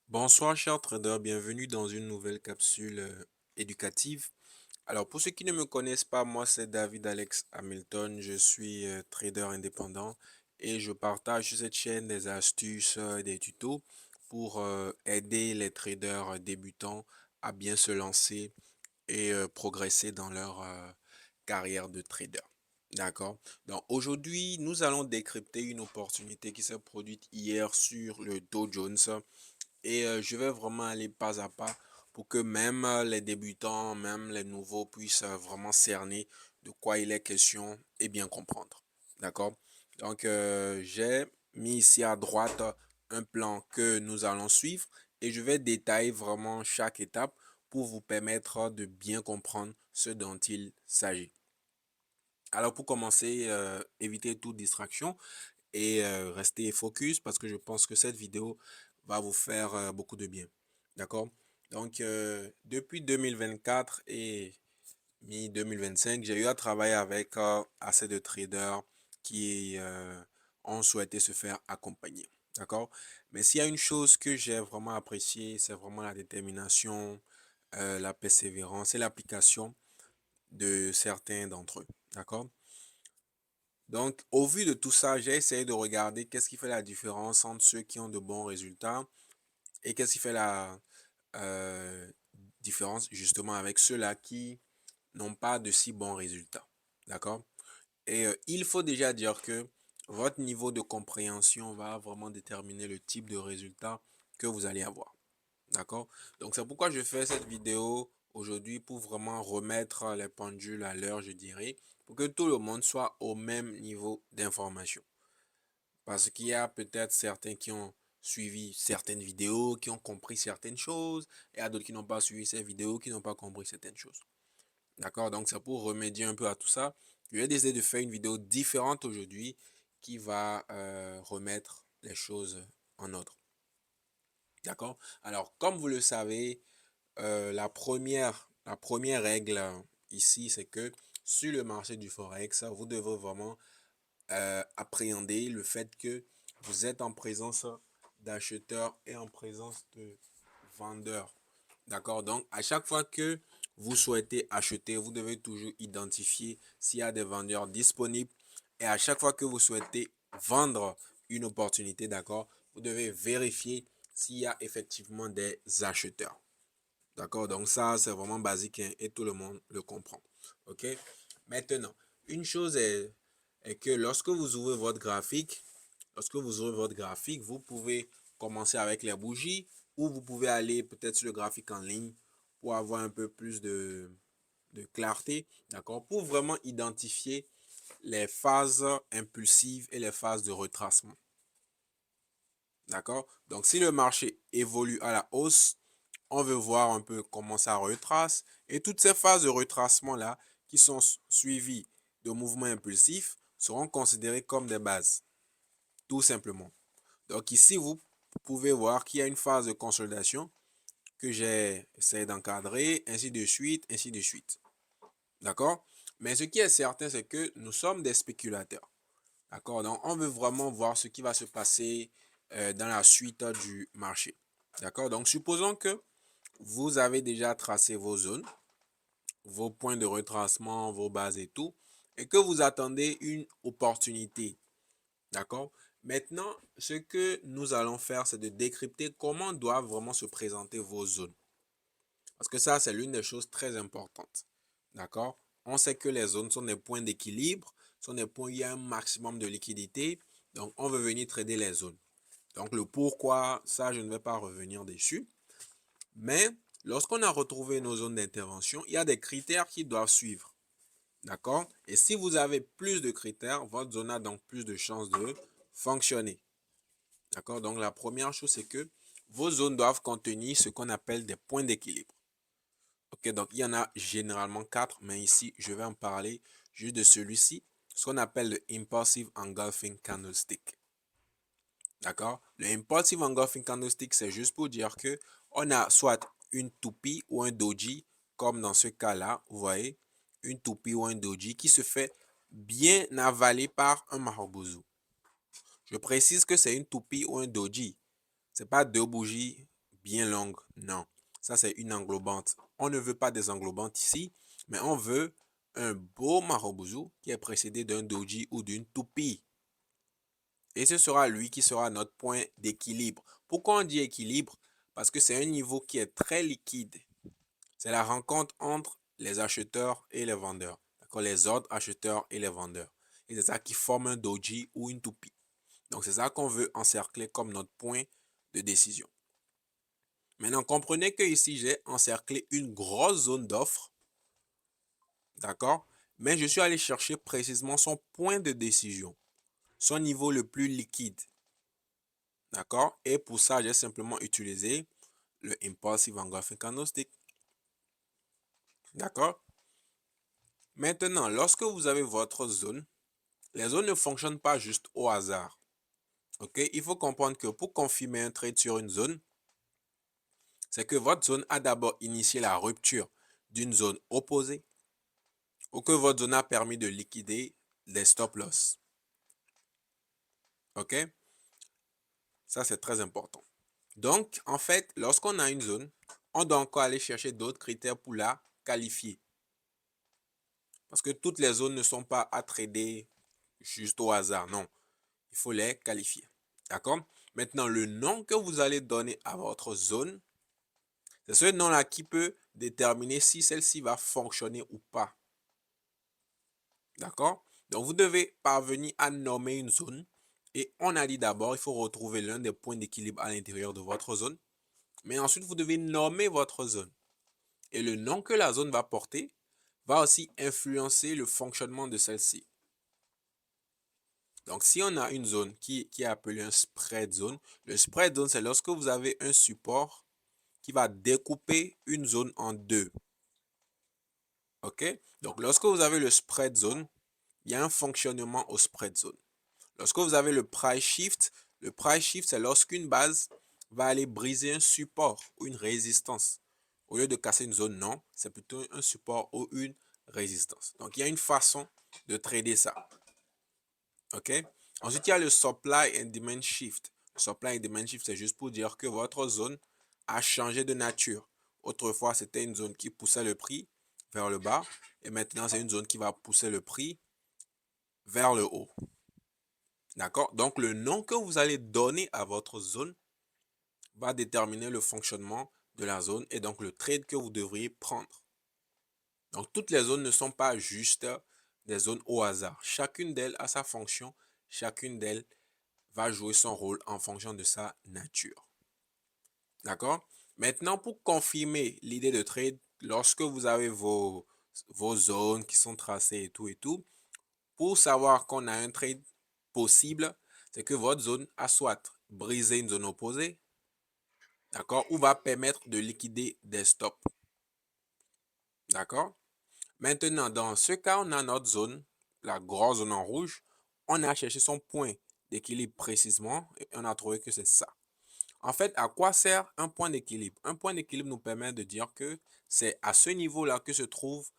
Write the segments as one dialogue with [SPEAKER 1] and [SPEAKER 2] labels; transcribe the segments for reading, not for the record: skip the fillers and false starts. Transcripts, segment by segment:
[SPEAKER 1] Bonsoir chers traders, bienvenue dans une nouvelle capsule éducative. Alors pour ceux qui ne me connaissent pas, moi c'est David Alex Hamilton, je suis trader indépendant et je partage sur cette chaîne des astuces et des tutos pour aider les traders débutants à bien se lancer et progresser dans leur carrière de trader. D'accord? Donc aujourd'hui, nous allons décrypter une opportunité qui s'est produite hier sur le Dow Jones et je vais vraiment aller pas à pas pour que même les débutants, même les nouveaux puissent vraiment cerner de quoi il est question et bien comprendre. D'accord? Donc, j'ai mis ici à droite un plan que nous allons suivre et je vais détailler vraiment chaque étape pour vous permettre de bien comprendre ce dont il s'agit. Alors, pour commencer, évitez toute distraction et restez focus parce que je pense que cette vidéo va vous faire beaucoup de bien. D'accord? Donc, depuis 2024 et mi-2025, j'ai eu à travailler avec assez de traders qui ont souhaité se faire accompagner. D'accord? Mais s'il y a une chose que j'ai vraiment appréciée, c'est vraiment la détermination, la persévérance et l'application de certains d'entre eux. D'accord? Donc, au vu de tout ça, j'ai essayé de regarder qu'est-ce qui fait la différence entre ceux qui ont de bons résultats et qu'est-ce qui fait la euh, différence justement avec ceux-là qui n'ont pas de si bons résultats. D'accord? Et il faut déjà dire que votre niveau de compréhension va vraiment déterminer le type de résultat que vous allez avoir. D'accord? Donc, c'est pourquoi je fais cette vidéo aujourd'hui pour vraiment remettre les pendules à l'heure, je dirais, pour que tout le monde soit au même niveau d'information. Parce qu'il y a peut-être certains qui ont suivi certaines vidéos, qui ont compris certaines choses, et il y a d'autres qui n'ont pas suivi ces vidéos, qui n'ont pas compris certaines choses. D'accord? Donc, c'est pour remédier un peu à tout ça. Je vais décider de faire une vidéo différente aujourd'hui qui va remettre les choses en ordre. D'accord? Alors, comme vous le savez, la première règle ici, c'est que sur le marché du Forex, vous devez vraiment appréhender le fait que vous êtes en présence d'acheteurs et en présence de vendeurs. D'accord? Donc, à chaque fois que vous souhaitez acheter, vous devez toujours identifier s'il y a des vendeurs disponibles. Et à chaque fois que vous souhaitez vendre une opportunité, d'accord, vous devez vérifier s'il y a effectivement des acheteurs. D'accord? Donc ça, c'est vraiment basique et tout le monde le comprend. OK? Maintenant, une chose est que lorsque vous ouvrez votre graphique, vous pouvez commencer avec les bougies ou vous pouvez aller peut-être sur le graphique en ligne pour avoir un peu plus de clarté, d'accord? Pour vraiment identifier les phases impulsives et les phases de retracement. D'accord? Donc, si le marché évolue à la hausse, on veut voir un peu comment ça retrace. Et toutes ces phases de retracement-là, qui sont suivies de mouvements impulsifs, seront considérées comme des bases, tout simplement. Donc ici, vous pouvez voir qu'il y a une phase de consolidation que j'ai essayé d'encadrer, ainsi de suite, ainsi de suite. D'accord? Mais ce qui est certain, c'est que nous sommes des spéculateurs. D'accord? Donc, on veut vraiment voir ce qui va se passer dans la suite du marché. D'accord? Donc, supposons que vous avez déjà tracé vos zones, vos points de retracement, vos bases et tout, et que vous attendez une opportunité. D'accord? Maintenant, ce que nous allons faire, c'est de décrypter comment doivent vraiment se présenter vos zones. Parce que ça, c'est l'une des choses très importantes. D'accord? On sait que les zones sont des points d'équilibre, sont des points où il y a un maximum de liquidité. Donc, on veut venir trader les zones. Donc, le pourquoi, ça, je ne vais pas revenir dessus. Mais lorsqu'on a retrouvé nos zones d'intervention, il y a des critères qui doivent suivre. D'accord? Et si vous avez plus de critères, votre zone a donc plus de chances de fonctionner. D'accord? Donc, la première chose, c'est que vos zones doivent contenir ce qu'on appelle des points d'équilibre. Ok, donc il y en a généralement quatre, mais ici, je vais en parler juste de celui-ci, ce qu'on appelle le Impulsive Engulfing Candlestick. D'accord? Le Impulsive Engulfing Candlestick, c'est juste pour dire que on a soit une toupie ou un doji, comme dans ce cas-là, vous voyez, une toupie ou un doji qui se fait bien avaler par un marubozu. Je précise que c'est une toupie ou un doji. Ce n'est pas deux bougies bien longue. Non, ça c'est une englobante. On ne veut pas des englobantes ici, mais on veut un beau marobouzou qui est précédé d'un doji ou d'une toupie. Et ce sera lui qui sera notre point d'équilibre. Pourquoi on dit équilibre? Parce que c'est un niveau qui est très liquide. C'est la rencontre entre les acheteurs et les vendeurs. D'accord? Les ordres acheteurs et les vendeurs. Et c'est ça qui forme un doji ou une toupie. Donc c'est ça qu'on veut encercler comme notre point de décision. Maintenant, comprenez que ici, j'ai encerclé une grosse zone d'offre. D'accord? Mais je suis allé chercher précisément son point de décision, son niveau le plus liquide. D'accord? Et pour ça, j'ai simplement utilisé le Impulsive Engulfing Candlestick. D'accord? Maintenant, lorsque vous avez votre zone, les zones ne fonctionnent pas juste au hasard. OK? Il faut comprendre que pour confirmer un trade sur une zone, c'est que votre zone a d'abord initié la rupture d'une zone opposée ou que votre zone a permis de liquider les stop loss. OK? Ça, c'est très important. Donc, en fait, lorsqu'on a une zone, on doit encore aller chercher d'autres critères pour la qualifier. Parce que toutes les zones ne sont pas à trader juste au hasard. Non, il faut les qualifier. D'accord? Maintenant, le nom que vous allez donner à votre zone, c'est ce nom-là qui peut déterminer si celle-ci va fonctionner ou pas. D'accord? Donc, vous devez parvenir à nommer une zone. Et on a dit d'abord, il faut retrouver l'un des points d'équilibre à l'intérieur de votre zone. Mais ensuite, vous devez nommer votre zone. Et le nom que la zone va porter va aussi influencer le fonctionnement de celle-ci. Donc, si on a une zone qui est appelée un spread zone, le spread zone, c'est lorsque vous avez un support qui va découper une zone en deux. OK? Donc, lorsque vous avez le spread zone, il y a un fonctionnement au spread zone. Lorsque vous avez le price shift, c'est lorsqu'une base va aller briser un support ou une résistance. Au lieu de casser une zone, non, c'est plutôt un support ou une résistance. Donc, il y a une façon de trader ça. OK? Ensuite, il y a le supply and demand shift. Le supply and demand shift, c'est juste pour dire que votre zone a changé de nature. Autrefois, c'était une zone qui poussait le prix vers le bas. Et maintenant, c'est une zone qui va pousser le prix vers le haut. D'accord? Donc, le nom que vous allez donner à votre zone va déterminer le fonctionnement de la zone et donc le trade que vous devriez prendre. Donc, toutes les zones ne sont pas juste des zones au hasard. Chacune d'elles a sa fonction. Chacune d'elles va jouer son rôle en fonction de sa nature. D'accord? Maintenant, pour confirmer l'idée de trade, lorsque vous avez vos zones qui sont tracées et tout, pour savoir qu'on a un trade possible, c'est que votre zone a soit brisé une zone opposée, d'accord, ou va permettre de liquider des stops. D'accord? Maintenant, dans ce cas, on a notre zone, la grosse zone en rouge. On a cherché son point d'équilibre précisément et on a trouvé que c'est ça. En fait, à quoi sert un point d'équilibre? Un point d'équilibre nous permet de dire que c'est à ce niveau-là que se trouve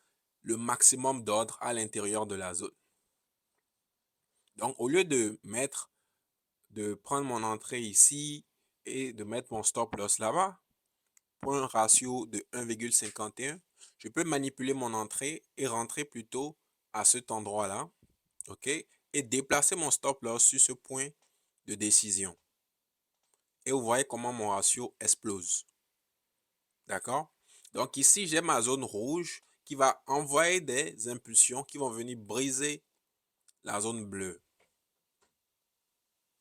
[SPEAKER 1] le maximum d'ordre à l'intérieur de la zone. Donc, au lieu de prendre mon entrée ici et de mettre mon stop loss là-bas, pour un ratio de 1,51, je peux manipuler mon entrée et rentrer plutôt à cet endroit-là, OK? Et déplacer mon stop loss sur ce point de décision. Et vous voyez comment mon ratio explose. D'accord? Donc ici, j'ai ma zone rouge qui va envoyer des impulsions qui vont venir briser la zone bleue.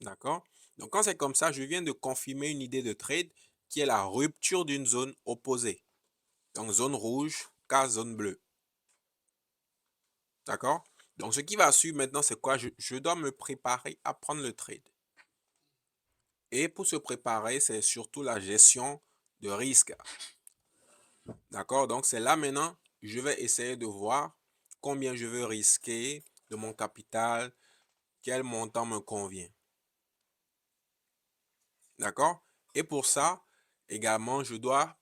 [SPEAKER 1] D'accord? Donc quand c'est comme ça, je viens de confirmer une idée de trade qui est la rupture d'une zone opposée. Donc zone rouge, cas zone bleue. D'accord? Donc ce qui va suivre maintenant, c'est quoi? Je dois me préparer à prendre le trade. Et pour se préparer, c'est surtout la gestion de risque. D'accord? Donc c'est là maintenant, je vais essayer de voir combien je veux risquer de mon capital, quel montant me convient. D'accord? Et pour ça, également, je dois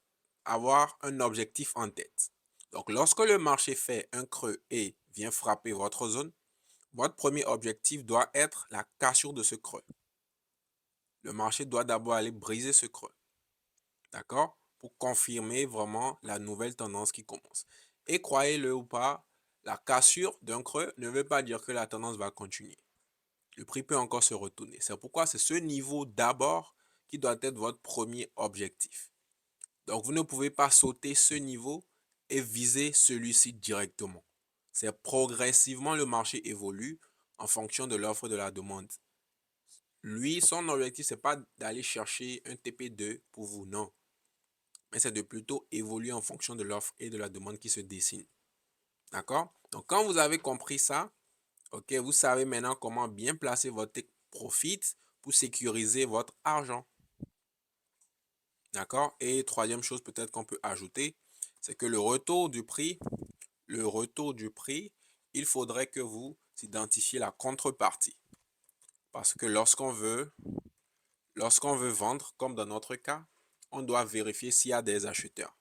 [SPEAKER 1] avoir un objectif en tête. Donc lorsque le marché fait un creux et vient frapper votre zone, votre premier objectif doit être la cassure de ce creux. Le marché doit d'abord aller briser ce creux. D'accord? Pour confirmer vraiment la nouvelle tendance qui commence. Et croyez-le ou pas, la cassure d'un creux ne veut pas dire que la tendance va continuer. Le prix peut encore se retourner. C'est pourquoi c'est ce niveau d'abord qui doit être votre premier objectif. Donc, vous ne pouvez pas sauter ce niveau et viser celui-ci directement. C'est progressivement le marché évolue en fonction de l'offre et de la demande. Lui, son objectif, c'est pas d'aller chercher un TP2 pour vous, non. Mais c'est de plutôt évoluer en fonction de l'offre et de la demande qui se dessine. D'accord? Donc, quand vous avez compris ça, ok, vous savez maintenant comment bien placer votre take profit pour sécuriser votre argent. D'accord? Et troisième chose peut-être qu'on peut ajouter, c'est que le retour du prix, il faudrait que vous identifiez la contrepartie. Parce que lorsqu'on veut vendre, comme dans notre cas, on doit vérifier s'il y a des acheteurs,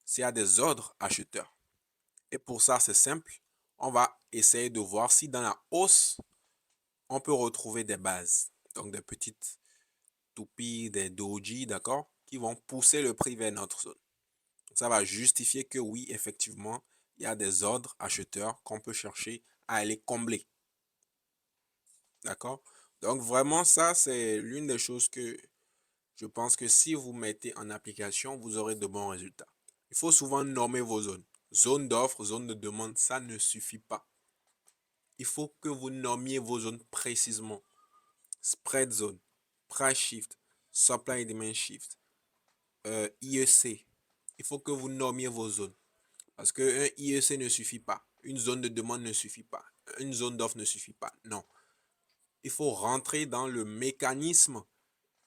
[SPEAKER 1] s'il y a des ordres acheteurs. Et pour ça, c'est simple. On va essayer de voir si dans la hausse, on peut retrouver des bases. Donc des petites toupies, des doji, d'accord, qui vont pousser le prix vers notre zone. Donc, ça va justifier que oui, effectivement, il y a des ordres acheteurs qu'on peut chercher à aller combler. D'accord? Donc vraiment, ça, c'est l'une des choses que je pense que si vous mettez en application, vous aurez de bons résultats. Il faut souvent nommer vos zones. Zone d'offre, zone de demande, ça ne suffit pas. Il faut que vous nommiez vos zones précisément. Spread zone, price shift, supply and demand shift, IEC. Il faut que vous nommiez vos zones. Parce qu'un IEC ne suffit pas. Une zone de demande ne suffit pas. Une zone d'offre ne suffit pas. Non. Il faut rentrer dans le mécanisme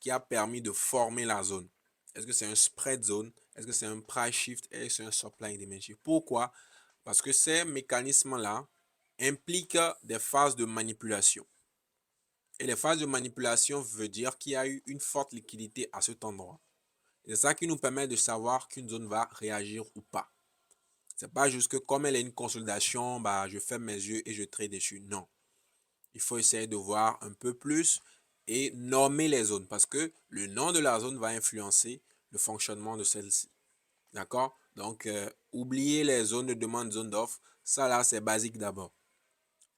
[SPEAKER 1] qui a permis de former la zone. Est-ce que c'est un spread zone? Est-ce que c'est un price shift? Est-ce que c'est un supply and demand shift? Pourquoi? Parce que ces mécanismes-là impliquent des phases de manipulation. Et les phases de manipulation veut dire qu'il y a eu une forte liquidité à cet endroit. C'est ça qui nous permet de savoir qu'une zone va réagir ou pas. C'est pas juste que comme elle est une consolidation, bah, je ferme mes yeux et je trade dessus. Non. Il faut essayer de voir un peu plus et nommer les zones parce que le nom de la zone va influencer le fonctionnement de celle-ci. D'accord? Donc, oubliez les zones de demande, zones d'offre. Ça là, c'est basique d'abord.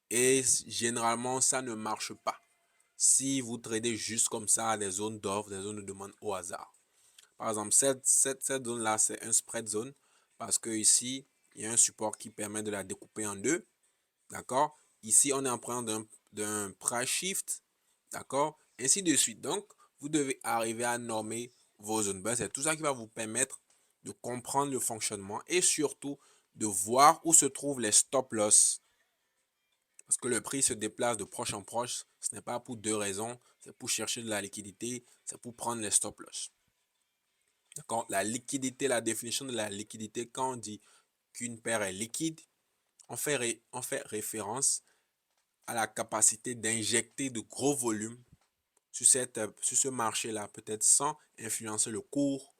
[SPEAKER 1] Et généralement, ça ne marche pas si vous tradez juste comme ça des zones d'offre, des zones de demande au hasard. Par exemple, cette zone-là, c'est un spread zone parce que ici, il y a un support qui permet de la découper en deux. D'accord? Ici, on est en train d'un price shift. D'accord? Ainsi de suite. Donc, vous devez arriver à nommer vos zones. Ben, c'est tout ça qui va vous permettre de comprendre le fonctionnement et surtout de voir où se trouvent les stop loss. Parce que le prix se déplace de proche en proche. Ce n'est pas pour deux raisons. C'est pour chercher de la liquidité. C'est pour prendre les stop loss. D'accord? La liquidité, la définition de la liquidité, quand on dit qu'une paire est liquide, on fait référence à la capacité d'injecter de gros volumes sur ce marché-là, peut-être sans influencer le cours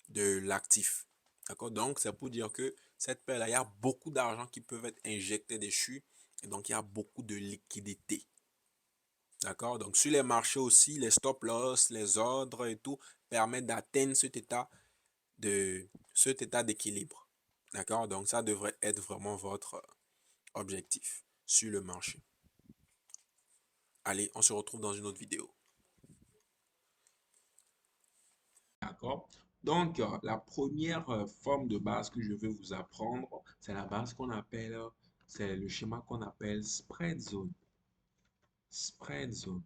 [SPEAKER 1] de l'actif. D'accord? Donc, c'est pour dire que cette paire-là, il y a beaucoup d'argent qui peuvent être injectés dessus. Et donc, il y a beaucoup de liquidité. D'accord? Donc, sur les marchés aussi, les stop loss, les ordres et tout permettent d'atteindre cet état d'équilibre. D'accord? Donc, ça devrait être vraiment votre objectif sur le marché. Allez, on se retrouve dans une autre vidéo.
[SPEAKER 2] D'accord? Donc, la première forme de base que je vais vous apprendre, c'est la base qu'on appelle, c'est le schéma qu'on appelle spread zone. Spread zone.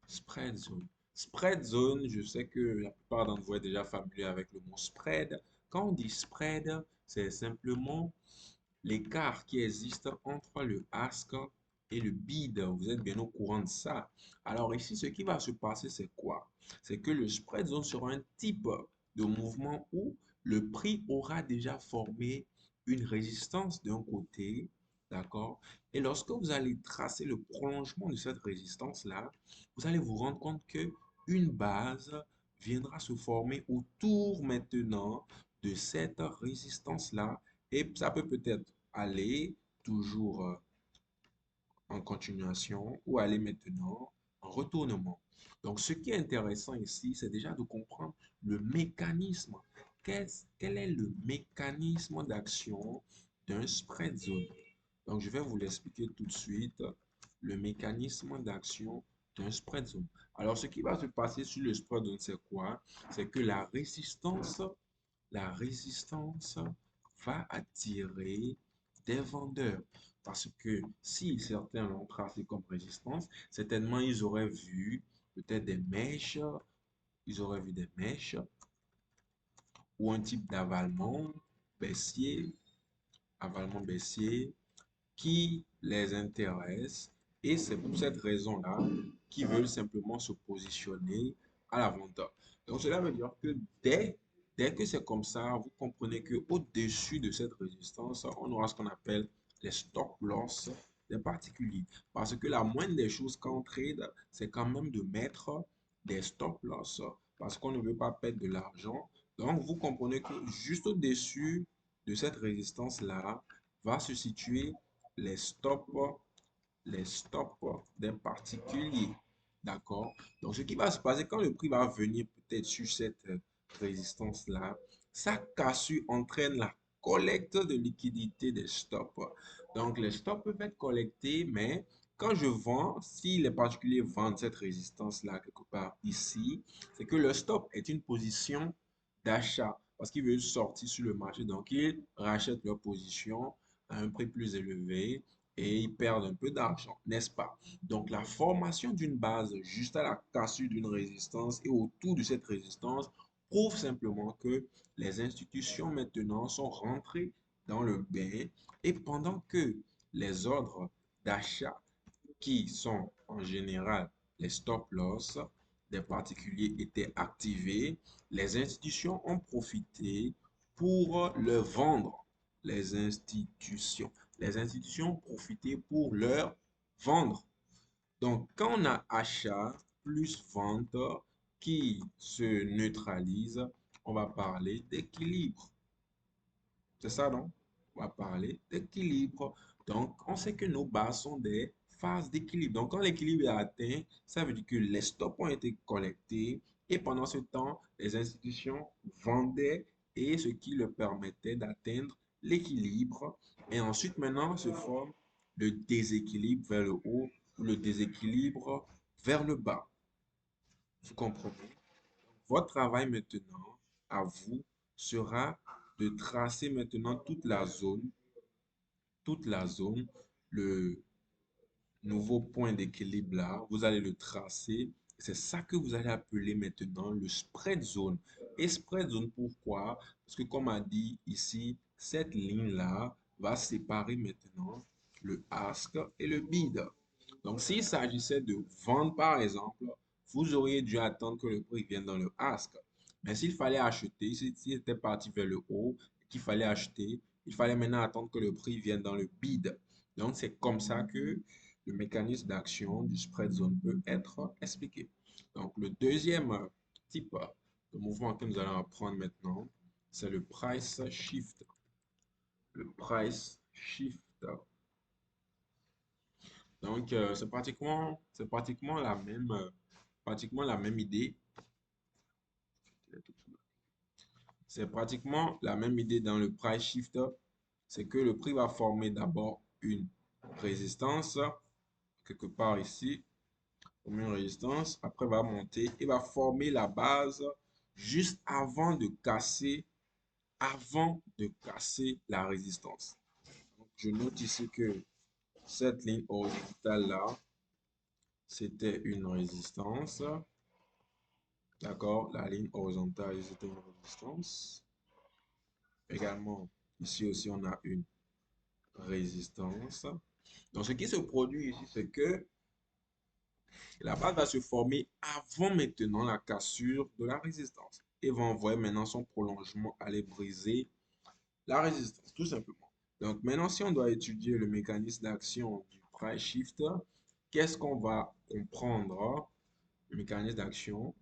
[SPEAKER 2] Spread zone. Spread zone, je sais que la plupart d'entre vous êtes déjà familier avec le mot spread. Quand on dit spread, c'est simplement l'écart qui existe entre le ask et le bid. Vous êtes bien au courant de ça. Alors ici, ce qui va se passer, c'est quoi? C'est que le spread zone sera un type de mouvement où le prix aura déjà formé une résistance d'un côté, d'accord? Et lorsque vous allez tracer le prolongement de cette résistance-là, vous allez vous rendre compte que une base viendra se former autour maintenant de cette résistance-là et ça peut peut-être aller toujours en continuation ou aller maintenant en retournement. Donc, ce qui est intéressant ici, c'est déjà de comprendre le mécanisme. Quel est le mécanisme d'action d'un spread zone? Donc, je vais vous l'expliquer tout de suite. Le mécanisme d'action d'un spread zone. Alors, ce qui va se passer sur le spread zone, c'est quoi? C'est que la résistance va attirer des vendeurs. Parce que si certains l'ont tracé comme résistance, certainement ils auraient vu peut-être des mèches, ils auraient vu des mèches ou un type avalement baissier qui les intéresse et c'est pour cette raison-là qu'ils veulent simplement se positionner à la vente. Donc cela veut dire que dès que c'est comme ça, vous comprenez que au-dessus de cette résistance, on aura ce qu'on appelle les stop loss des particuliers. Parce que la moindre des choses quand on trade, c'est quand même de mettre des stop loss parce qu'on ne veut pas perdre de l'argent. Donc vous comprenez que juste au-dessus de cette résistance-là va se situer les stops, les stops d'un particulier. D'accord? Donc, ce qui va se passer quand le prix va venir peut-être sur cette résistance-là, sa cassure entraîne la collecte de liquidité des stops. Donc, les stops peuvent être collectés, mais quand je vends, si les particuliers vendent cette résistance-là quelque part ici, c'est que le stop est une position d'achat parce qu'ils veulent sortir sur le marché. Donc, ils rachètent leur position à un prix plus élevé et ils perdent un peu d'argent, n'est-ce pas? Donc, la formation d'une base juste à la cassure d'une résistance et autour de cette résistance prouve simplement que les institutions maintenant sont rentrées dans le bain et pendant que les ordres d'achat qui sont en général les stop loss des particuliers étaient activés, les institutions ont profité pour le vendre. Les institutions ont profité pour leur vendre. Donc, quand on a achat plus vente qui se neutralise, on va parler d'équilibre. C'est ça, non? On va parler d'équilibre. Donc, on sait que nos bases sont des phases d'équilibre. Donc, quand l'équilibre est atteint, ça veut dire que les stops ont été collectés et pendant ce temps, les institutions vendaient et ce qui leur permettait d'atteindre l'équilibre. Et ensuite, maintenant, se forme le déséquilibre vers le haut ou le déséquilibre vers le bas. Vous comprenez? Votre travail maintenant, à vous, sera de tracer maintenant toute la zone, le nouveau point d'équilibre là, vous allez le tracer. C'est ça que vous allez appeler maintenant le spread zone. Et spread zone, pourquoi? Parce que comme a dit ici, cette ligne-là va séparer maintenant le ask et le bid. Donc, s'il s'agissait de vendre, par exemple, vous auriez dû attendre que le prix vienne dans le ask. Mais s'il fallait acheter, s'il était parti vers le haut, qu'il fallait acheter, il fallait maintenant attendre que le prix vienne dans le bid. Donc, c'est comme ça que le mécanisme d'action du spread zone peut être expliqué. Donc, le deuxième type de mouvement que nous allons apprendre maintenant, c'est le price shift. Le price shift. Donc, c'est pratiquement la même idée. C'est pratiquement la même idée dans le price shift. C'est que le prix va former d'abord une résistance, quelque part ici, former une résistance, après va monter et va former la base juste avant de casser la résistance. Donc, je note ici que cette ligne horizontale là, c'était une résistance. D'accord? La ligne horizontale, c'était une résistance. Également, ici aussi, on a une résistance. Donc, ce qui se produit ici, c'est que la base va se former avant maintenant la cassure de la résistance et va envoyer maintenant son prolongement aller briser la résistance, tout simplement. Donc maintenant, si on doit étudier le mécanisme d'action du price shifter, qu'est-ce qu'on va comprendre? Le mécanisme d'action,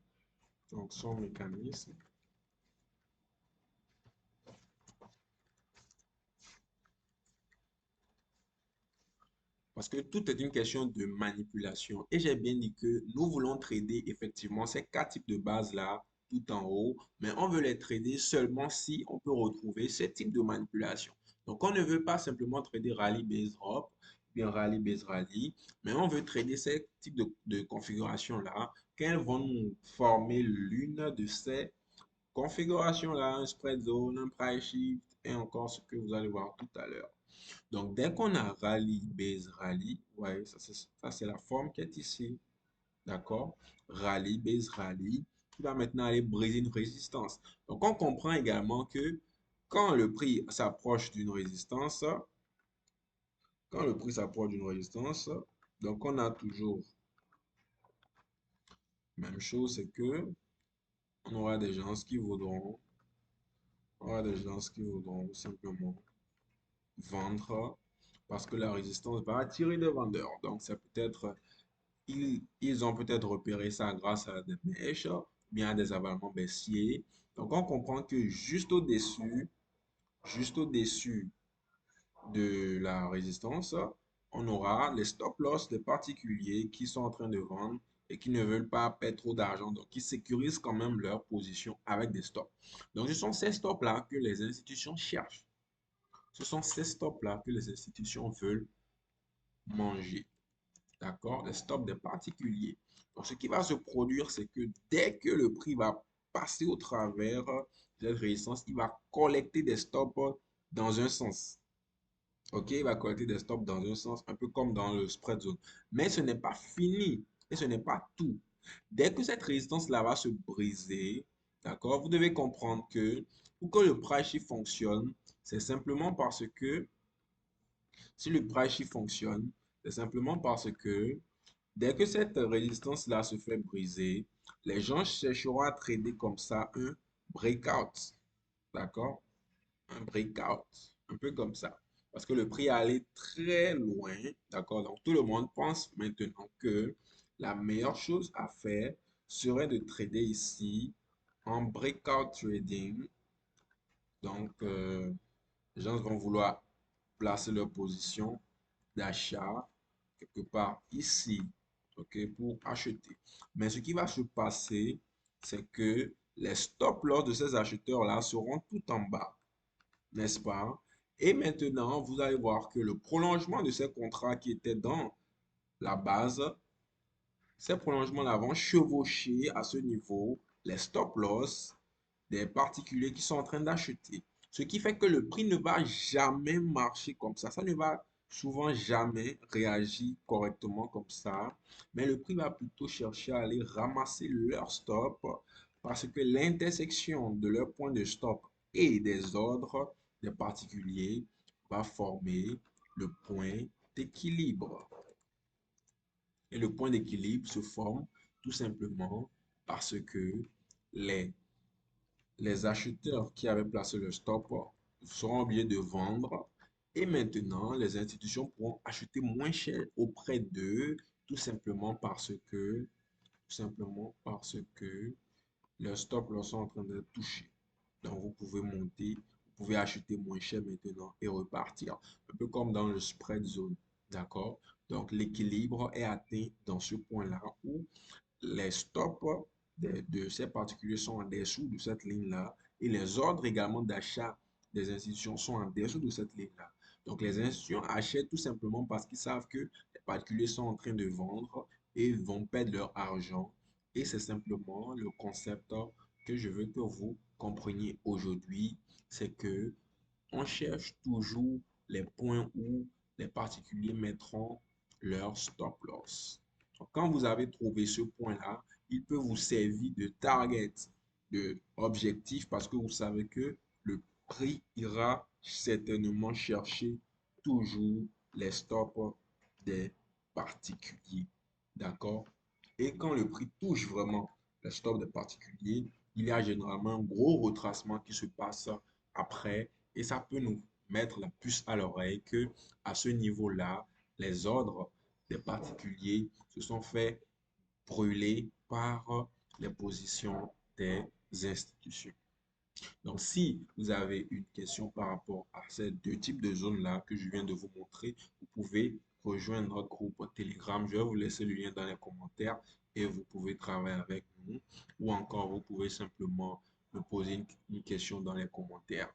[SPEAKER 2] donc son mécanisme. Parce que tout est une question de manipulation. Et j'ai bien dit que nous voulons trader effectivement ces quatre types de bases-là tout en haut, mais on veut les trader seulement si on peut retrouver ce type de manipulation. Donc, on ne veut pas simplement trader rallye base drop, bien rallye base rallye, mais on veut trader ces types de configurations-là, qu'elles vont nous former l'une de ces configurations-là, un spread zone, un price shift, et encore ce que vous allez voir tout à l'heure. Donc, dès qu'on a rallye, base, rallye, ouais, ça c'est la forme qui est ici. D'accord? Rallye, base, rallye, qui va maintenant aller briser une résistance. Donc, on comprend également que quand le prix s'approche d'une résistance, donc on a toujours même chose, c'est que on aura des gens qui voudront, simplement vendre parce que la résistance va attirer des vendeurs. Donc, c'est peut-être ils ont peut-être repéré ça grâce à des mèches, bien à des avalements baissiers. Donc, on comprend que juste au-dessus de la résistance, on aura les stop loss des particuliers qui sont en train de vendre et qui ne veulent pas perdre trop d'argent. Donc, ils sécurisent quand même leur position avec des stops. Donc, ce sont ces stops-là que les institutions cherchent. Ce sont ces stops-là que les institutions veulent manger. D'accord? Les stops des particuliers. Donc, ce qui va se produire, c'est que dès que le prix va passer au travers de cette résistance, il va collecter des stops dans un sens. OK? Il va collecter des stops dans un sens, un peu comme dans le spread zone. Mais ce n'est pas fini et ce n'est pas tout. Dès que cette résistance-là va se briser, d'accord? Vous devez comprendre que pour que le price shift fonctionne, c'est simplement parce que si le price shift fonctionne, c'est simplement parce que dès que cette résistance-là se fait briser, les gens chercheront à trader comme ça un breakout. D'accord? Un breakout. Un peu comme ça. Parce que le prix est allé très loin. D'accord? Donc tout le monde pense maintenant que la meilleure chose à faire serait de trader ici en breakout trading. Donc, les gens vont vouloir placer leur position d'achat quelque part ici, ok, pour acheter. Mais ce qui va se passer, c'est que les stop loss de ces acheteurs-là seront tout en bas, n'est-ce pas? Et maintenant, vous allez voir que le prolongement de ces contrats qui étaient dans la base, ces prolongements-là vont chevaucher à ce niveau les stop loss des particuliers qui sont en train d'acheter. Ce qui fait que le prix ne va jamais marcher comme ça. Ça ne va souvent jamais réagir correctement comme ça. Mais le prix va plutôt chercher à aller ramasser leur stop parce que l'intersection de leur point de stop et des ordres des particuliers va former le point d'équilibre. Et le point d'équilibre se forme tout simplement parce que les les acheteurs qui avaient placé le stop seront obligés de vendre et maintenant les institutions pourront acheter moins cher auprès d'eux tout simplement parce que leurs stop loss sont en train de toucher. Donc vous pouvez monter, vous pouvez acheter moins cher maintenant et repartir. Un peu comme dans le spread zone. D'accord? Donc l'équilibre est atteint dans ce point-là où les stops de ces particuliers sont en dessous de cette ligne-là et les ordres également d'achat des institutions sont en dessous de cette ligne-là. Donc, les institutions achètent tout simplement parce qu'ils savent que les particuliers sont en train de vendre et vont perdre leur argent. Et c'est simplement le concept que je veux que vous compreniez aujourd'hui, c'est que on cherche toujours les points où les particuliers mettront leur stop loss. Donc, quand vous avez trouvé ce point-là, il peut vous servir de target, de objectif, parce que vous savez que le prix ira certainement chercher toujours les stops des particuliers. D'accord? Et quand le prix touche vraiment les stops des particuliers, il y a généralement un gros retracement qui se passe après et ça peut nous mettre la puce à l'oreille que à ce niveau-là, les ordres des particuliers se sont fait brûler par les positions des institutions. Donc, si vous avez une question par rapport à ces deux types de zones-là que je viens de vous montrer, vous pouvez rejoindre notre groupe Telegram. Je vais vous laisser le lien dans les commentaires et vous pouvez travailler avec nous ou encore vous pouvez simplement me poser une question dans les commentaires.